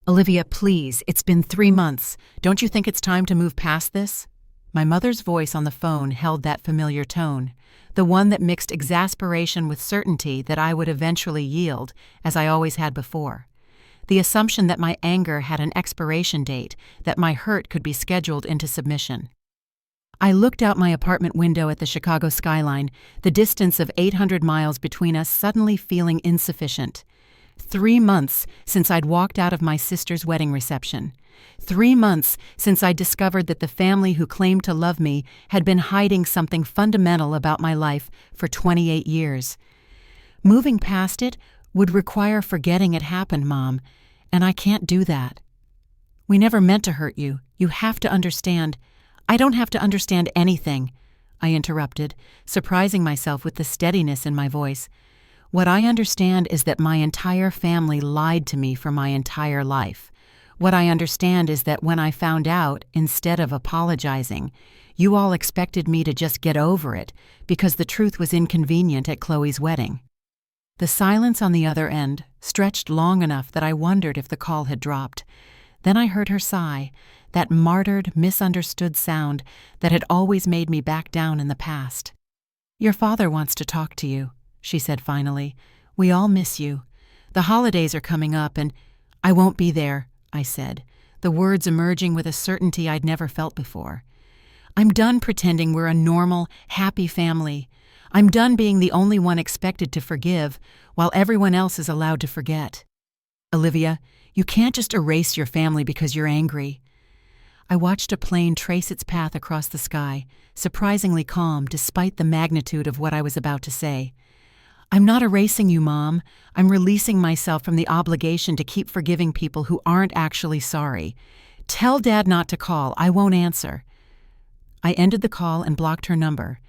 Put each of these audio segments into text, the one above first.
Olivia, please, it's been 3 months. Don't you think it's time to move past this? My mother's voice on the phone held that familiar tone, the one that mixed exasperation with certainty that I would eventually yield, as I always had before. The assumption that my anger had an expiration date, that my hurt could be scheduled into submission. I looked out my apartment window at the Chicago skyline, the distance of 800 miles between us suddenly feeling insufficient. 3 months since I'd walked out of my sister's wedding reception. 3 months since I discovered that the family who claimed to love me had been hiding something fundamental about my life for 28 years. Moving past it would require forgetting it happened, Mom, and I can't do that. We never meant to hurt you. You have to understand. I don't have to understand anything, I interrupted, surprising myself with the steadiness in my voice. What I understand is that my entire family lied to me for my entire life. What I understand is that when I found out, instead of apologizing, you all expected me to just get over it because the truth was inconvenient at Chloe's wedding. The silence on the other end stretched long enough that I wondered if the call had dropped. Then I heard her sigh, that martyred, misunderstood sound that had always made me back down in the past. "Your father wants to talk to you," she said finally. "We all miss you. The holidays are coming up and—" "I won't be there," I said, the words emerging with a certainty I'd never felt before. "I'm done pretending we're a normal, happy family. I'm done being the only one expected to forgive while everyone else is allowed to forget. Olivia, you can't just erase your family because you're angry." I watched a plane trace its path across the sky, surprisingly calm despite the magnitude of what I was about to say. "I'm not erasing you, Mom. I'm releasing myself from the obligation to keep forgiving people who aren't actually sorry. Tell Dad not to call. I won't answer." I ended the call and blocked her number,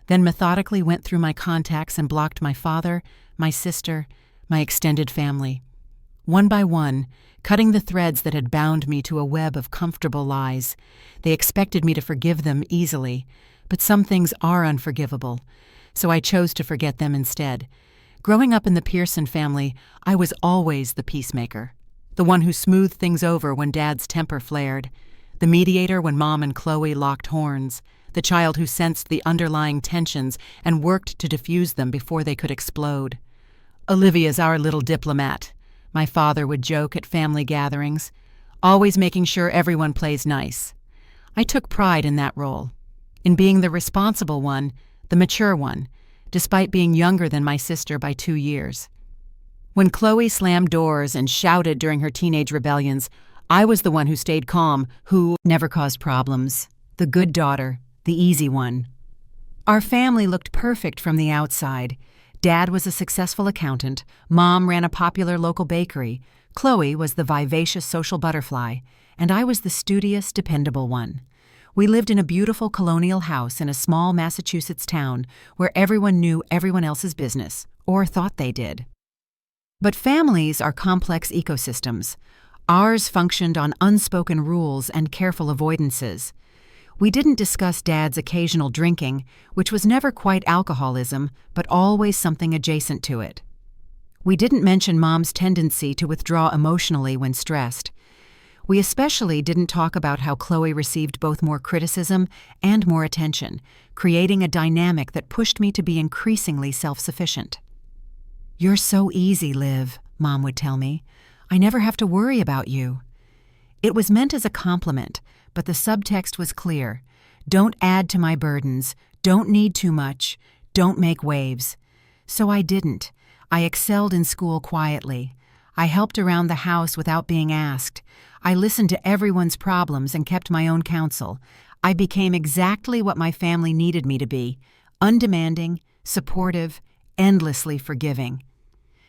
then methodically went through my contacts and blocked my father, my sister, my extended family. One by one, cutting the threads that had bound me to a web of comfortable lies. They expected me to forgive them easily, but some things are unforgivable, so I chose to forget them instead. Growing up in the Pearson family, I was always the peacemaker, the one who smoothed things over when Dad's temper flared, the mediator when Mom and Chloe locked horns, the child who sensed the underlying tensions and worked to diffuse them before they could explode. "Olivia's our little diplomat," my father would joke at family gatherings, always making sure everyone plays nice. I took pride in that role, in being the responsible one, the mature one, despite being younger than my sister by 2 years. When Chloe slammed doors and shouted during her teenage rebellions, I was the one who stayed calm, who never caused problems, the good daughter, the easy one. Our family looked perfect from the outside. Dad was a successful accountant, Mom ran a popular local bakery, Chloe was the vivacious social butterfly, and I was the studious, dependable one. We lived in a beautiful colonial house in a small Massachusetts town where everyone knew everyone else's business, or thought they did. But families are complex ecosystems. Ours functioned on unspoken rules and careful avoidances. We didn't discuss Dad's occasional drinking, which was never quite alcoholism, but always something adjacent to it. We didn't mention Mom's tendency to withdraw emotionally when stressed. We especially didn't talk about how Chloe received both more criticism and more attention, creating a dynamic that pushed me to be increasingly self-sufficient. "You're so easy, Liv," Mom would tell me. "I never have to worry about you." It was meant as a compliment, but the subtext was clear. Don't add to my burdens, don't need too much, don't make waves. So I didn't. I excelled in school quietly. I helped around the house without being asked. I listened to everyone's problems and kept my own counsel. I became exactly what my family needed me to be, undemanding, supportive, endlessly forgiving.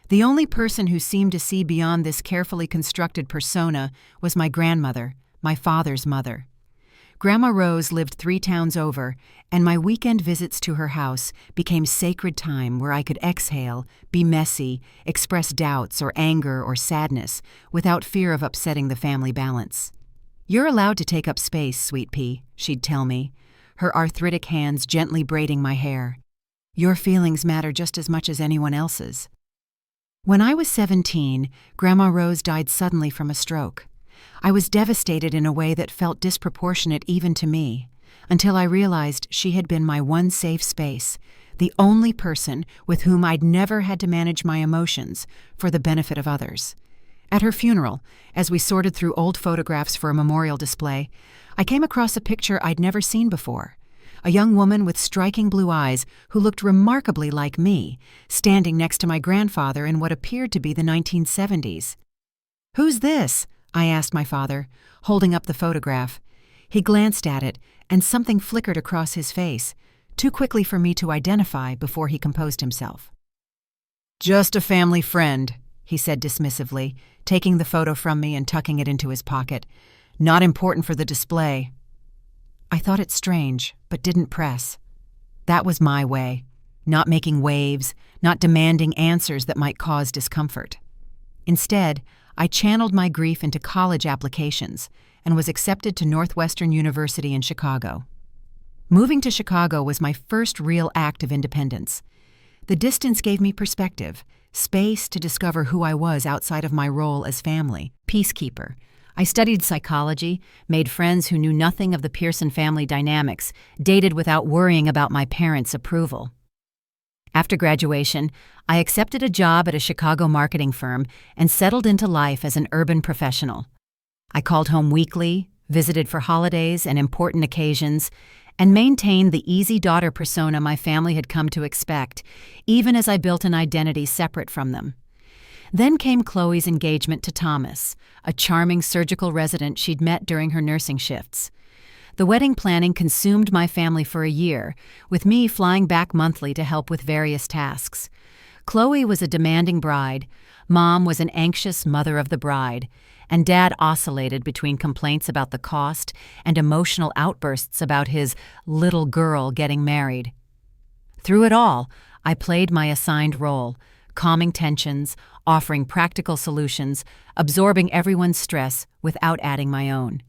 The only person who seemed to see beyond this carefully constructed persona was my grandmother, my father's mother. Grandma Rose lived 3 towns over, and my weekend visits to her house became sacred time where I could exhale, be messy, express doubts or anger or sadness without fear of upsetting the family balance. "You're allowed to take up space, Sweet Pea," she'd tell me, her arthritic hands gently braiding my hair. "Your feelings matter just as much as anyone else's." When I was 17, Grandma Rose died suddenly from a stroke. I was devastated in a way that felt disproportionate even to me, until I realized she had been my one safe space, the only person with whom I'd never had to manage my emotions for the benefit of others. At her funeral, as we sorted through old photographs for a memorial display, I came across a picture I'd never seen before. A young woman with striking blue eyes who looked remarkably like me, standing next to my grandfather in what appeared to be the 1970s. "Who's this?" I asked my father, holding up the photograph. He glanced at it, and something flickered across his face, too quickly for me to identify before he composed himself. "Just a family friend," he said dismissively, taking the photo from me and tucking it into his pocket. "Not important for the display." I thought it strange, but didn't press. That was my way, not making waves, not demanding answers that might cause discomfort. Instead, I channeled my grief into college applications and was accepted to Northwestern University in Chicago. Moving to Chicago was my first real act of independence. The distance gave me perspective, space to discover who I was outside of my role as family peacekeeper. I studied psychology, made friends who knew nothing of the Pearson family dynamics, dated without worrying about my parents' approval. After graduation, I accepted a job at a Chicago marketing firm and settled into life as an urban professional. I called home weekly, visited for holidays and important occasions, and maintained the easy daughter persona my family had come to expect, even as I built an identity separate from them. Then came Chloe's engagement to Thomas, a charming surgical resident she'd met during her nursing shifts. The wedding planning consumed my family for a year, with me flying back monthly to help with various tasks. Chloe was a demanding bride, Mom was an anxious mother of the bride, and Dad oscillated between complaints about the cost and emotional outbursts about his little girl getting married. Through it all, I played my assigned role, calming tensions, offering practical solutions, absorbing everyone's stress without adding my own.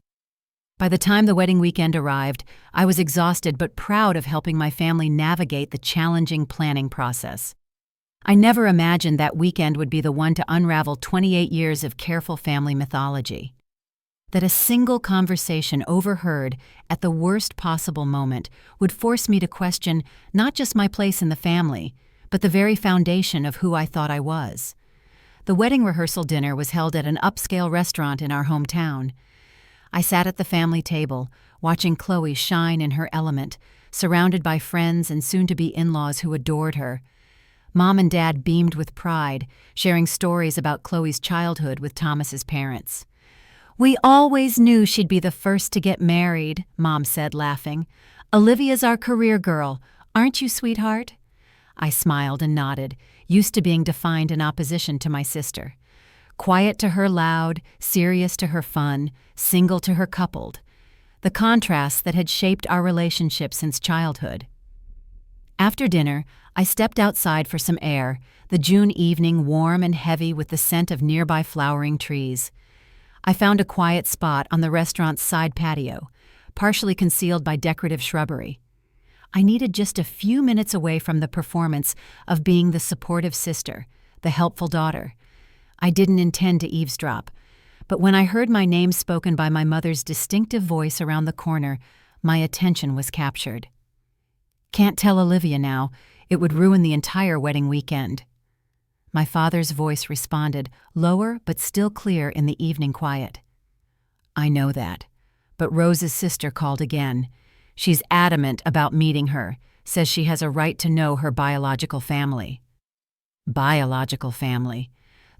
By the time the wedding weekend arrived, I was exhausted but proud of helping my family navigate the challenging planning process. I never imagined that weekend would be the one to unravel 28 years of careful family mythology. That a single conversation overheard at the worst possible moment would force me to question not just my place in the family, but the very foundation of who I thought I was. The wedding rehearsal dinner was held at an upscale restaurant in our hometown. I sat at the family table, watching Chloe shine in her element, surrounded by friends and soon-to-be in-laws who adored her. Mom and Dad beamed with pride, sharing stories about Chloe's childhood with Thomas's parents. "We always knew she'd be the first to get married," Mom said, laughing. "Olivia's our career girl. Aren't you, sweetheart?" I smiled and nodded, used to being defined in opposition to my sister. Quiet to her loud, serious to her fun, single to her coupled. The contrasts that had shaped our relationship since childhood. After dinner, I stepped outside for some air, the June evening warm and heavy with the scent of nearby flowering trees. I found a quiet spot on the restaurant's side patio, partially concealed by decorative shrubbery. I needed just a few minutes away from the performance of being the supportive sister, the helpful daughter. I didn't intend to eavesdrop, but when I heard my name spoken by my mother's distinctive voice around the corner, my attention was captured. "Can't tell Olivia now. It would ruin the entire wedding weekend." My father's voice responded, lower but still clear in the evening quiet. "I know that, but Rose's sister called again. She's adamant about meeting her, says she has a right to know her biological family." Biological family.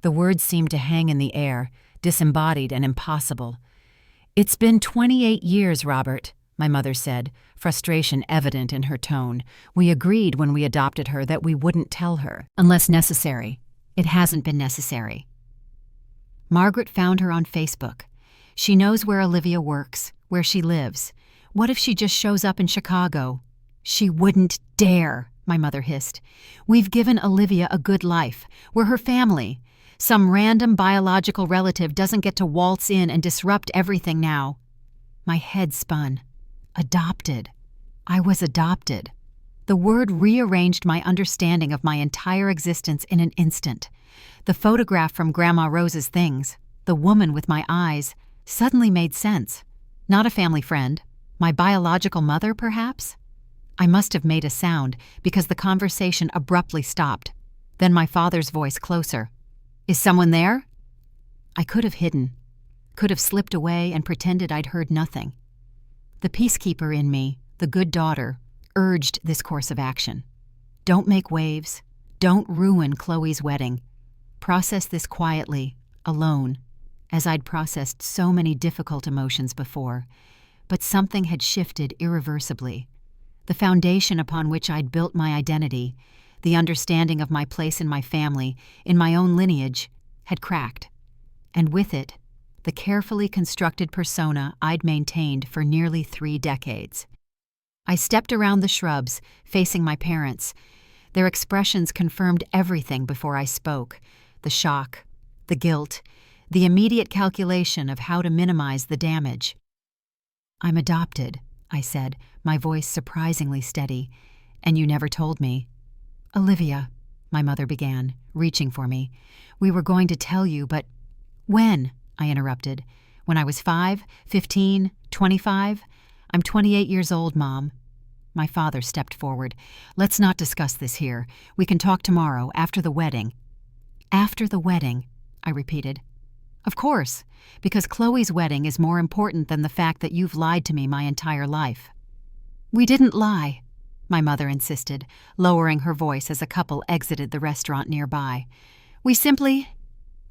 The words seemed to hang in the air, disembodied and impossible. "It's been 28 years, Robert," my mother said, frustration evident in her tone. "We agreed when we adopted her that we wouldn't tell her, unless necessary. It hasn't been necessary." Margaret found her on Facebook. She knows where Olivia works, where she lives. What if she just shows up in Chicago? "She wouldn't dare," my mother hissed. "We've given Olivia a good life. We're her family. Some random biological relative doesn't get to waltz in and disrupt everything now." My head spun. Adopted. I was adopted. The word rearranged my understanding of my entire existence in an instant. The photograph from Grandma Rose's things, the woman with my eyes, suddenly made sense. Not a family friend. My biological mother, perhaps? I must have made a sound because the conversation abruptly stopped. Then my father's voice closer. "Is someone there?" I could have hidden, could have slipped away and pretended I'd heard nothing. The peacekeeper in me, the good daughter, urged this course of action. Don't make waves. Don't ruin Chloe's wedding. Process this quietly, alone, as I'd processed so many difficult emotions before. But something had shifted irreversibly. The foundation upon which I'd built my identity, the understanding of my place in my family, in my own lineage, had cracked. And with it, the carefully constructed persona I'd maintained for nearly 3 decades. I stepped around the shrubs, facing my parents. Their expressions confirmed everything before I spoke: the shock, the guilt, the immediate calculation of how to minimize the damage. "I'm adopted," I said, my voice surprisingly steady. "And you never told me." "Olivia," my mother began, reaching for me. "We were going to tell you, but—" "When?" I interrupted. "When I was 5, 15, 25? I'm 28 years old, Mom." My father stepped forward. "Let's not discuss this here. We can talk tomorrow, after the wedding." "After the wedding," I repeated. "Of course, because Chloe's wedding is more important than the fact that you've lied to me my entire life." "We didn't lie," my mother insisted, lowering her voice as a couple exited the restaurant nearby. "We simply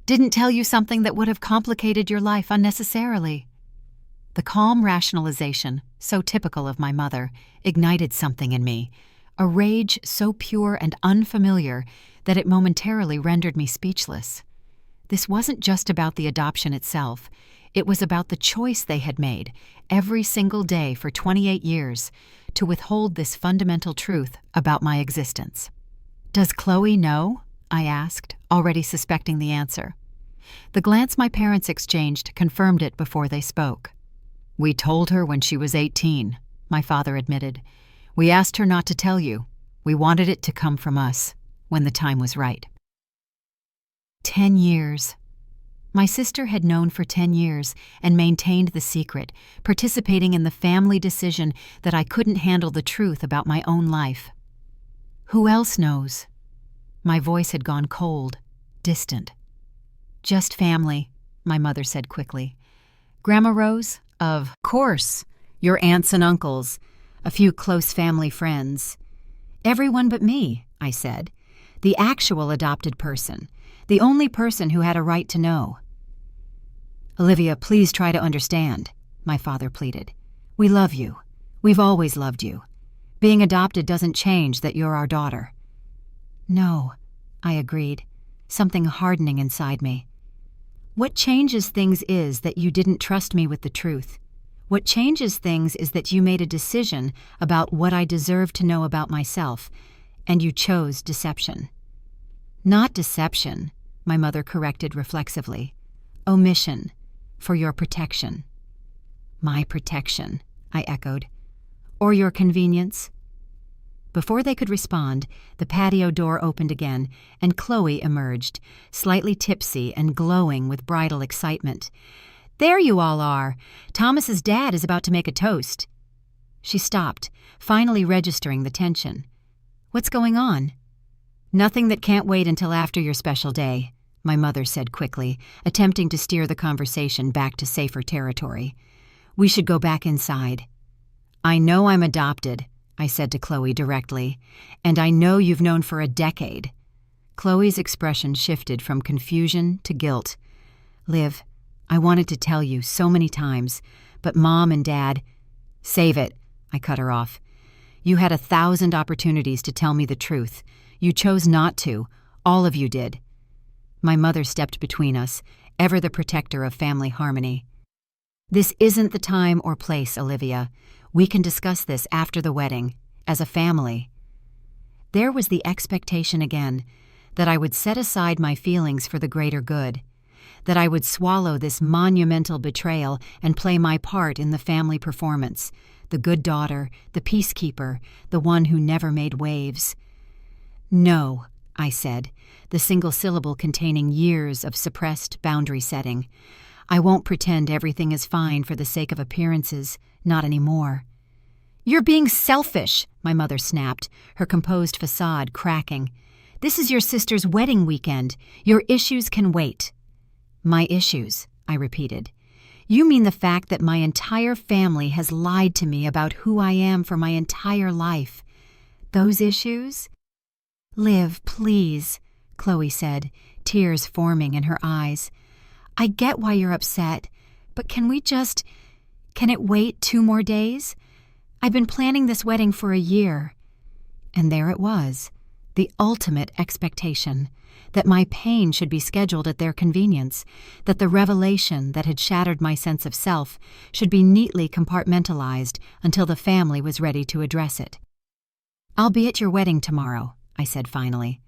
didn't tell you something that would have complicated your life unnecessarily." The calm rationalization, so typical of my mother, ignited something in me, a rage so pure and unfamiliar that it momentarily rendered me speechless. This wasn't just about the adoption itself. It was about the choice they had made, every single day for 28 years, to withhold this fundamental truth about my existence. "Does Chloe know?" I asked, already suspecting the answer. The glance my parents exchanged confirmed it before they spoke. "We told her when she was 18, my father admitted. "We asked her not to tell you. We wanted it to come from us, when the time was right." 10 years. My sister had known for 10 years and maintained the secret, participating in the family decision that I couldn't handle the truth about my own life. "Who else knows?" My voice had gone cold, distant. "Just family," my mother said quickly. "Grandma Rose? Of course. Your aunts and uncles. A few close family friends." "Everyone but me," I said. "The actual adopted person. The only person who had a right to know." "Olivia, please try to understand," my father pleaded. "We love you. We've always loved you. Being adopted doesn't change that you're our daughter." "No," I agreed, something hardening inside me. "What changes things is that you didn't trust me with the truth. What changes things is that you made a decision about what I deserved to know about myself, and you chose deception." "Not deception," my mother corrected reflexively. "Omission, for your protection." "My protection," I echoed. "Or your convenience?" Before they could respond, the patio door opened again, and Chloe emerged, slightly tipsy and glowing with bridal excitement. "There you all are! Thomas's dad is about to make a toast." She stopped, finally registering the tension. "What's going on?" "Nothing that can't wait until after your special day," my mother said quickly, attempting to steer the conversation back to safer territory. "We should go back inside." "I know I'm adopted," I said to Chloe directly, "and I know you've known for a decade." Chloe's expression shifted from confusion to guilt. "Liv, I wanted to tell you so many times, but Mom and Dad—" "Save it," I cut her off. "You had 1,000 opportunities to tell me the truth. You chose not to. All of you did." My mother stepped between us, ever the protector of family harmony. "This isn't the time or place, Olivia. We can discuss this after the wedding, as a family." There was the expectation again, that I would set aside my feelings for the greater good, that I would swallow this monumental betrayal and play my part in the family performance, the good daughter, the peacekeeper, the one who never made waves. "No," I said, the single syllable containing years of suppressed boundary setting. I won't pretend everything is fine for the sake of appearances, not anymore. You're being selfish, my mother snapped, her composed facade cracking. This is your sister's wedding weekend. Your issues can wait. My issues, I repeated. You mean the fact that my entire family has lied to me about who I am for my entire life. Those issues? Liv, please, Chloe said, tears forming in her eyes. I get why you're upset, but can it wait 2 more days? I've been planning this wedding for a year. And there it was, the ultimate expectation, that my pain should be scheduled at their convenience, that the revelation that had shattered my sense of self should be neatly compartmentalized until the family was ready to address it. I'll be at your wedding tomorrow, I said finally,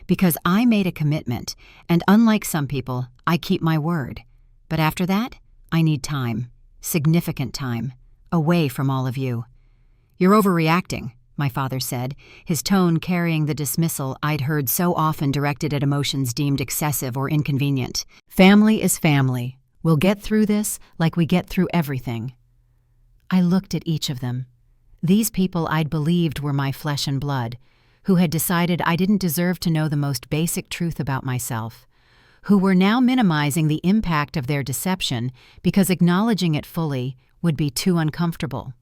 because I made a commitment, and unlike some people, I keep my word. But after that, I need time, significant time, away from all of you. You're overreacting, my father said, his tone carrying the dismissal I'd heard so often directed at emotions deemed excessive or inconvenient. Family is family. We'll get through this like we get through everything. I looked at each of them. These people I'd believed were my flesh and blood, who had decided I didn't deserve to know the most basic truth about myself, who were now minimizing the impact of their deception because acknowledging it fully would be too uncomfortable.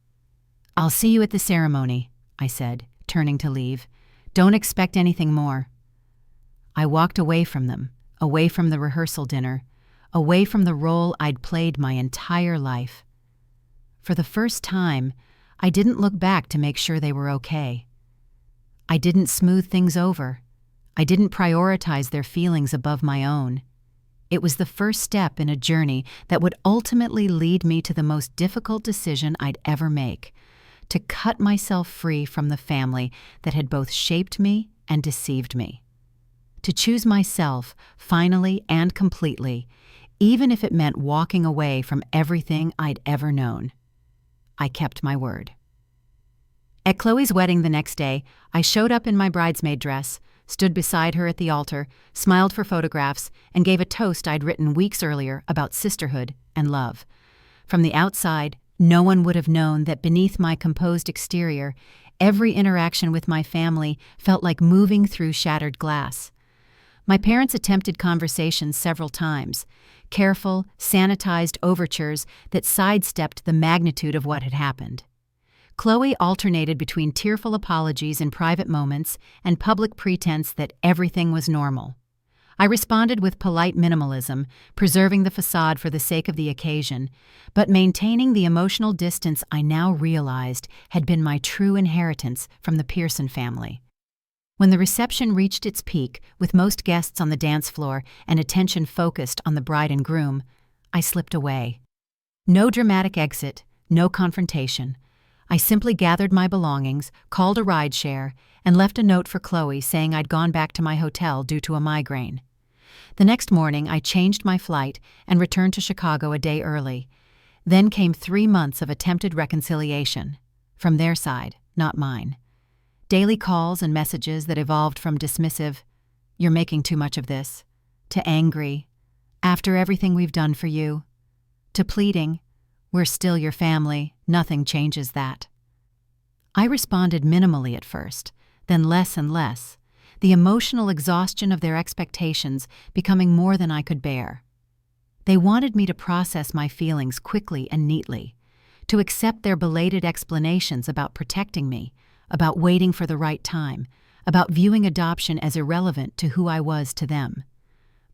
I'll see you at the ceremony, I said, turning to leave. Don't expect anything more. I walked away from them, away from the rehearsal dinner, away from the role I'd played my entire life. For the first time, I didn't look back to make sure they were okay. I didn't smooth things over. I didn't prioritize their feelings above my own. It was the first step in a journey that would ultimately lead me to the most difficult decision I'd ever make, to cut myself free from the family that had both shaped me and deceived me. To choose myself, finally and completely, even if it meant walking away from everything I'd ever known. I kept my word. At Chloe's wedding the next day, I showed up in my bridesmaid dress, stood beside her at the altar, smiled for photographs, and gave a toast I'd written weeks earlier about sisterhood and love. From the outside, no one would have known that beneath my composed exterior, every interaction with my family felt like moving through shattered glass. My parents attempted conversations several times, careful, sanitized overtures that sidestepped the magnitude of what had happened. Chloe alternated between tearful apologies in private moments and public pretense that everything was normal. I responded with polite minimalism, preserving the facade for the sake of the occasion, but maintaining the emotional distance I now realized had been my true inheritance from the Pearson family. When the reception reached its peak, with most guests on the dance floor and attention focused on the bride and groom, I slipped away. No dramatic exit, no confrontation. I simply gathered my belongings, called a rideshare, and left a note for Chloe saying I'd gone back to my hotel due to a migraine. The next morning, I changed my flight and returned to Chicago a day early. Then came 3 months of attempted reconciliation. From their side, not mine. Daily calls and messages that evolved from dismissive, "You're making too much of this," to angry, "After everything we've done for you," to pleading, "We're still your family, nothing changes that." I responded minimally at first, then less and less, the emotional exhaustion of their expectations becoming more than I could bear. They wanted me to process my feelings quickly and neatly, to accept their belated explanations about protecting me, about waiting for the right time, about viewing adoption as irrelevant to who I was to them.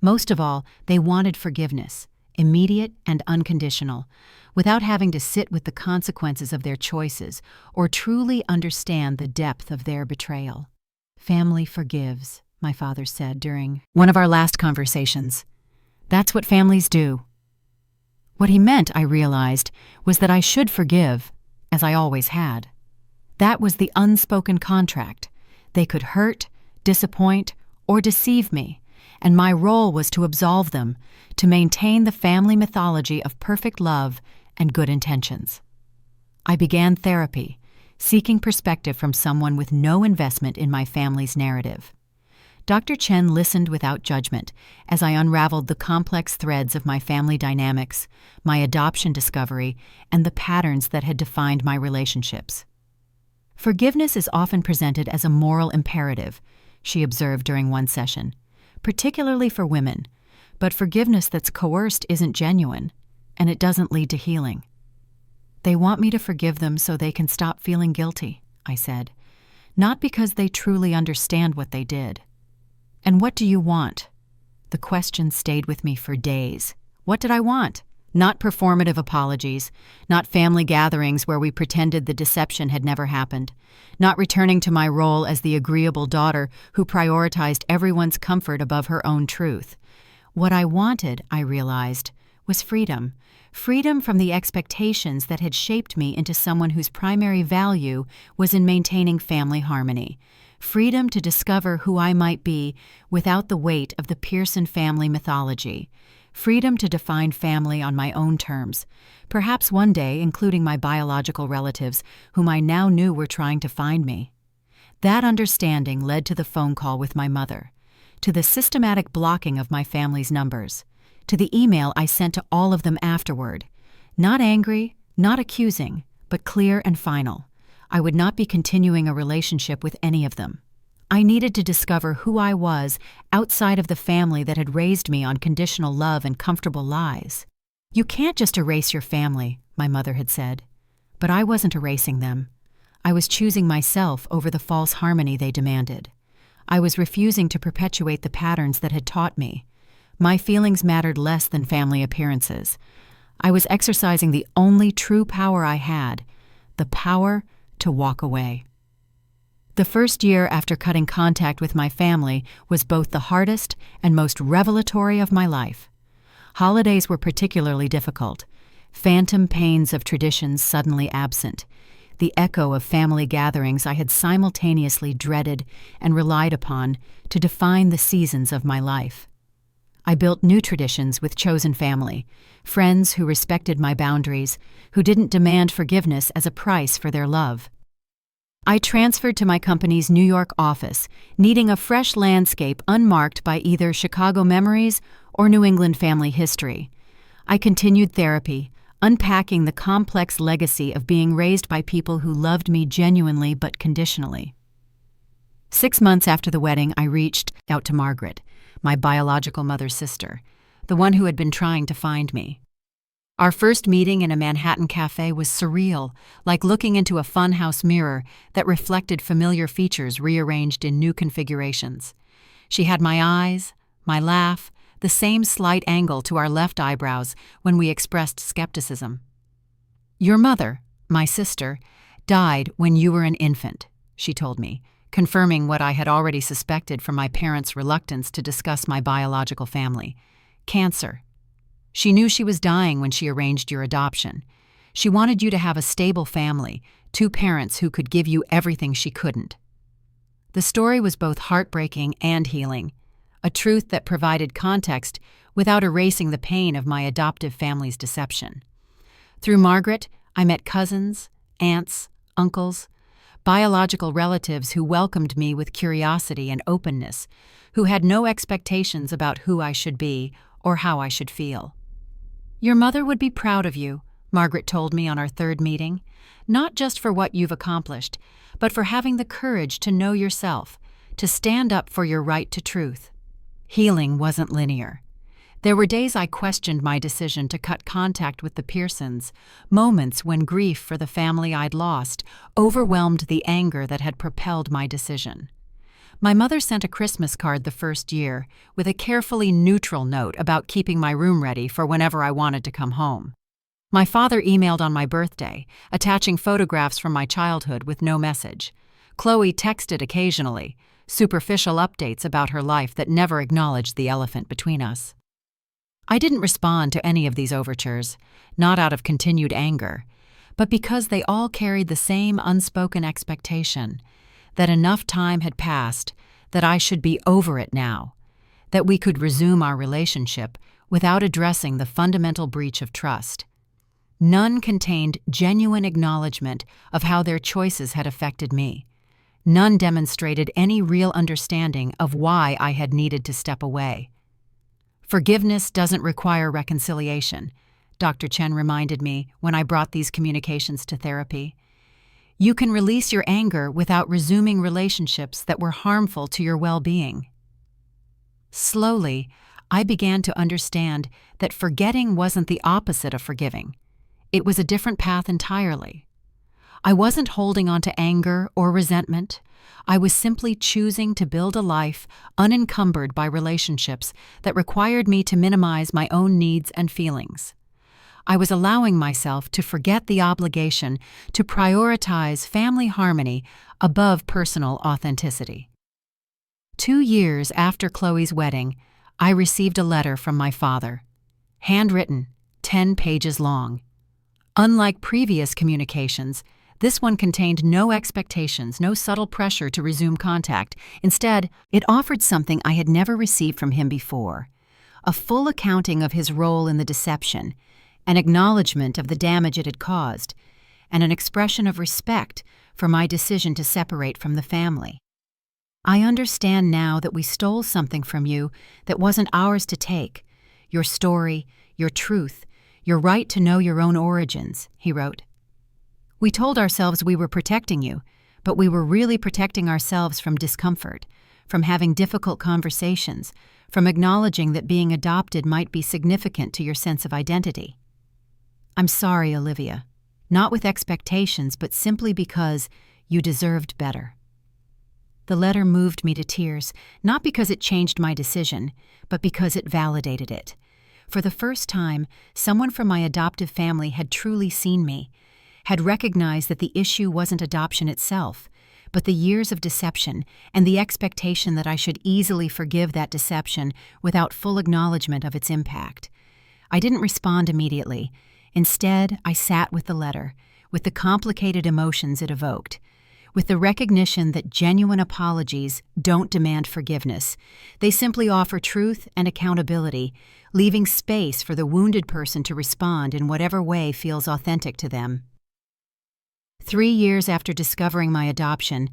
Most of all, they wanted forgiveness, immediate and unconditional, without having to sit with the consequences of their choices or truly understand the depth of their betrayal. "Family forgives," my father said during one of our last conversations. "That's what families do." What he meant, I realized, was that I should forgive, as I always had. That was the unspoken contract. They could hurt, disappoint, or deceive me, and my role was to absolve them, to maintain the family mythology of perfect love and good intentions. I began therapy, seeking perspective from someone with no investment in my family's narrative. Dr. Chen listened without judgment as I unraveled the complex threads of my family dynamics, my adoption discovery, and the patterns that had defined my relationships. Forgiveness is often presented as a moral imperative, she observed during one session, particularly for women, but forgiveness that's coerced isn't genuine, and it doesn't lead to healing. They want me to forgive them so they can stop feeling guilty, I said, not because they truly understand what they did. And what do you want? The question stayed with me for days. What did I want? Not performative apologies, not family gatherings where we pretended the deception had never happened, not returning to my role as the agreeable daughter who prioritized everyone's comfort above her own truth. What I wanted, I realized, was freedom. Freedom from the expectations that had shaped me into someone whose primary value was in maintaining family harmony. Freedom to discover who I might be without the weight of the Pearson family mythology. Freedom to define family on my own terms, perhaps one day including my biological relatives, whom I now knew were trying to find me. That understanding led to the phone call with my mother, to the systematic blocking of my family's numbers, to the email I sent to all of them afterward. Not angry, not accusing, but clear and final. I would not be continuing a relationship with any of them. I needed to discover who I was outside of the family that had raised me on conditional love and comfortable lies. You can't just erase your family, my mother had said. But I wasn't erasing them. I was choosing myself over the false harmony they demanded. I was refusing to perpetuate the patterns that had taught me. My feelings mattered less than family appearances. I was exercising the only true power I had, the power to walk away. The first year after cutting contact with my family was both the hardest and most revelatory of my life. Holidays were particularly difficult. Phantom pains of traditions suddenly absent. The echo of family gatherings I had simultaneously dreaded and relied upon to define the seasons of my life. I built new traditions with chosen family, friends who respected my boundaries, who didn't demand forgiveness as a price for their love. I transferred to my company's New York office, needing a fresh landscape unmarked by either Chicago memories or New England family history. I continued therapy, unpacking the complex legacy of being raised by people who loved me genuinely but conditionally. 6 months after the wedding, I reached out to Margaret, my biological mother's sister, the one who had been trying to find me. Our first meeting in a Manhattan cafe was surreal, like looking into a funhouse mirror that reflected familiar features rearranged in new configurations. She had my eyes, my laugh, the same slight angle to our left eyebrows when we expressed skepticism. "Your mother, my sister, died when you were an infant," she told me, confirming what I had already suspected from my parents' reluctance to discuss my biological family. "Cancer. She knew she was dying when she arranged your adoption. She wanted you to have a stable family, 2 parents who could give you everything she couldn't." The story was both heartbreaking and healing, a truth that provided context without erasing the pain of my adoptive family's deception. Through Margaret, I met cousins, aunts, uncles, biological relatives who welcomed me with curiosity and openness, who had no expectations about who I should be or how I should feel. "Your mother would be proud of you," Margaret told me on our 3rd meeting, "not just for what you've accomplished, but for having the courage to know yourself, to stand up for your right to truth." Healing wasn't linear. There were days I questioned my decision to cut contact with the Pearsons, moments when grief for the family I'd lost overwhelmed the anger that had propelled my decision. My mother sent a Christmas card the first year with a carefully neutral note about keeping my room ready for whenever I wanted to come home. My father emailed on my birthday, attaching photographs from my childhood with no message. Chloe texted occasionally, superficial updates about her life that never acknowledged the elephant between us. I didn't respond to any of these overtures, not out of continued anger, but because they all carried the same unspoken expectation that enough time had passed, that I should be over it now, that we could resume our relationship without addressing the fundamental breach of trust. None contained genuine acknowledgement of how their choices had affected me. None demonstrated any real understanding of why I had needed to step away. Forgiveness doesn't require reconciliation, Dr. Chen reminded me when I brought these communications to therapy. You can release your anger without resuming relationships that were harmful to your well-being. Slowly, I began to understand that forgetting wasn't the opposite of forgiving. It was a different path entirely. I wasn't holding on to anger or resentment. I was simply choosing to build a life unencumbered by relationships that required me to minimize my own needs and feelings. I was allowing myself to forget the obligation to prioritize family harmony above personal authenticity. 2 years after Chloe's wedding, I received a letter from my father. Handwritten, 10 pages long. Unlike previous communications, this one contained no expectations, no subtle pressure to resume contact. Instead, it offered something I had never received from him before: a full accounting of his role in the deception, an acknowledgement of the damage it had caused, and an expression of respect for my decision to separate from the family. I understand now that we stole something from you that wasn't ours to take: your story, your truth, your right to know your own origins, he wrote. We told ourselves we were protecting you, but we were really protecting ourselves from discomfort, from having difficult conversations, from acknowledging that being adopted might be significant to your sense of identity. I'm sorry, Olivia. Not with expectations, but simply because you deserved better. The letter moved me to tears, not because it changed my decision, but because it validated it. For the first time, someone from my adoptive family had truly seen me, had recognized that the issue wasn't adoption itself, but the years of deception and the expectation that I should easily forgive that deception without full acknowledgement of its impact. I didn't respond immediately. Instead, I sat with the letter, with the complicated emotions it evoked, with the recognition that genuine apologies don't demand forgiveness. They simply offer truth and accountability, leaving space for the wounded person to respond in whatever way feels authentic to them. 3 years after discovering my adoption,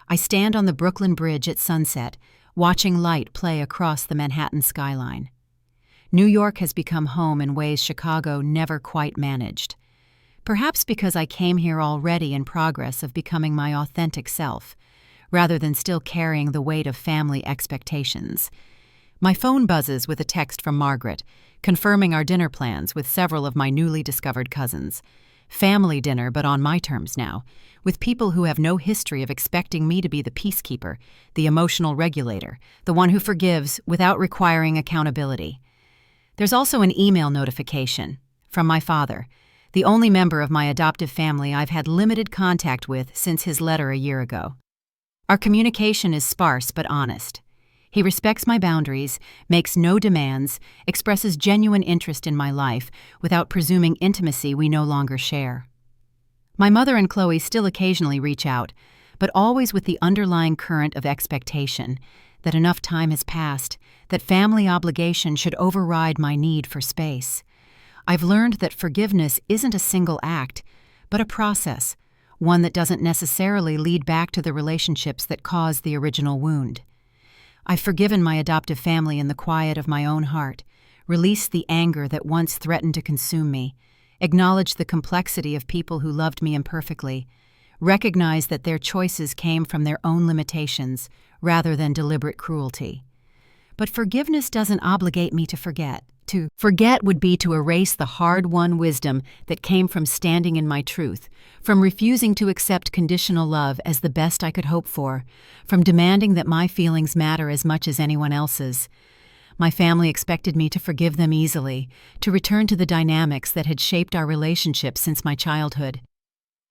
I stand on the Brooklyn Bridge at sunset, watching light play across the Manhattan skyline. New York has become home in ways Chicago never quite managed. Perhaps because I came here already in progress of becoming my authentic self, rather than still carrying the weight of family expectations. My phone buzzes with a text from Margaret, confirming our dinner plans with several of my newly discovered cousins. Family dinner, but on my terms now, with people who have no history of expecting me to be the peacekeeper, the emotional regulator, the one who forgives without requiring accountability. There's also an email notification from my father, the only member of my adoptive family I've had limited contact with since his letter a year ago. Our communication is sparse but honest. He respects my boundaries, makes no demands, expresses genuine interest in my life without presuming intimacy we no longer share. My mother and Chloe still occasionally reach out, but always with the underlying current of expectation that enough time has passed, that family obligation should override my need for space. I've learned that forgiveness isn't a single act, but a process, one that doesn't necessarily lead back to the relationships that caused the original wound. I've forgiven my adoptive family in the quiet of my own heart, released the anger that once threatened to consume me, acknowledged the complexity of people who loved me imperfectly, recognized that their choices came from their own limitations rather than deliberate cruelty. But forgiveness doesn't obligate me to forget. To forget would be to erase the hard-won wisdom that came from standing in my truth, from refusing to accept conditional love as the best I could hope for, from demanding that my feelings matter as much as anyone else's. My family expected me to forgive them easily, to return to the dynamics that had shaped our relationship since my childhood.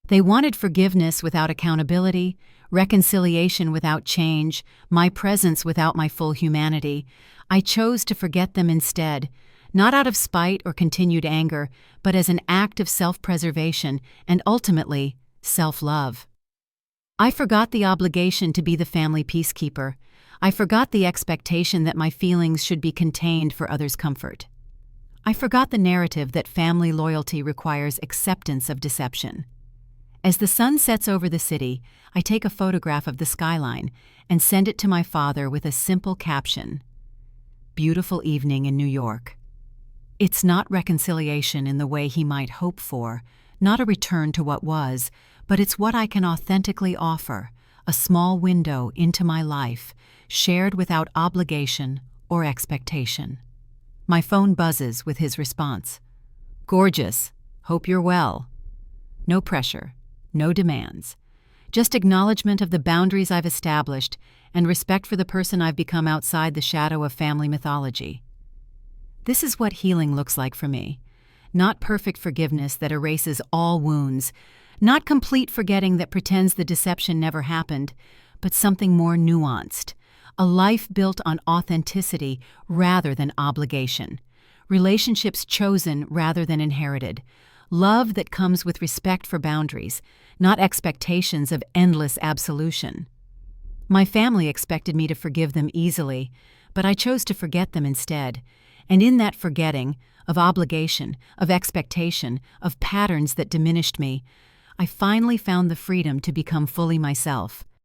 They wanted forgiveness without accountability, reconciliation without change, my presence without my full humanity. I chose to forget them instead, not out of spite or continued anger, but as an act of self-preservation and ultimately, self-love. I forgot the obligation to be the family peacekeeper. I forgot the expectation that my feelings should be contained for others' comfort. I forgot the narrative that family loyalty requires acceptance of deception. As the sun sets over the city, I take a photograph of the skyline and send it to my father with a simple caption: "Beautiful evening in New York." It's not reconciliation in the way he might hope for, not a return to what was, but it's what I can authentically offer, a small window into my life, shared without obligation or expectation. My phone buzzes with his response: "Gorgeous. Hope you're well." No pressure, no demands. Just acknowledgement of the boundaries I've established and respect for the person I've become outside the shadow of family mythology. This is what healing looks like for me. Not perfect forgiveness that erases all wounds, not complete forgetting that pretends the deception never happened, but something more nuanced. A life built on authenticity rather than obligation. Relationships chosen rather than inherited. Love that comes with respect for boundaries, not expectations of endless absolution. My family expected me to forgive them easily, but I chose to forget them instead. And in that forgetting, of obligation, of expectation, of patterns that diminished me, I finally found the freedom to become fully myself.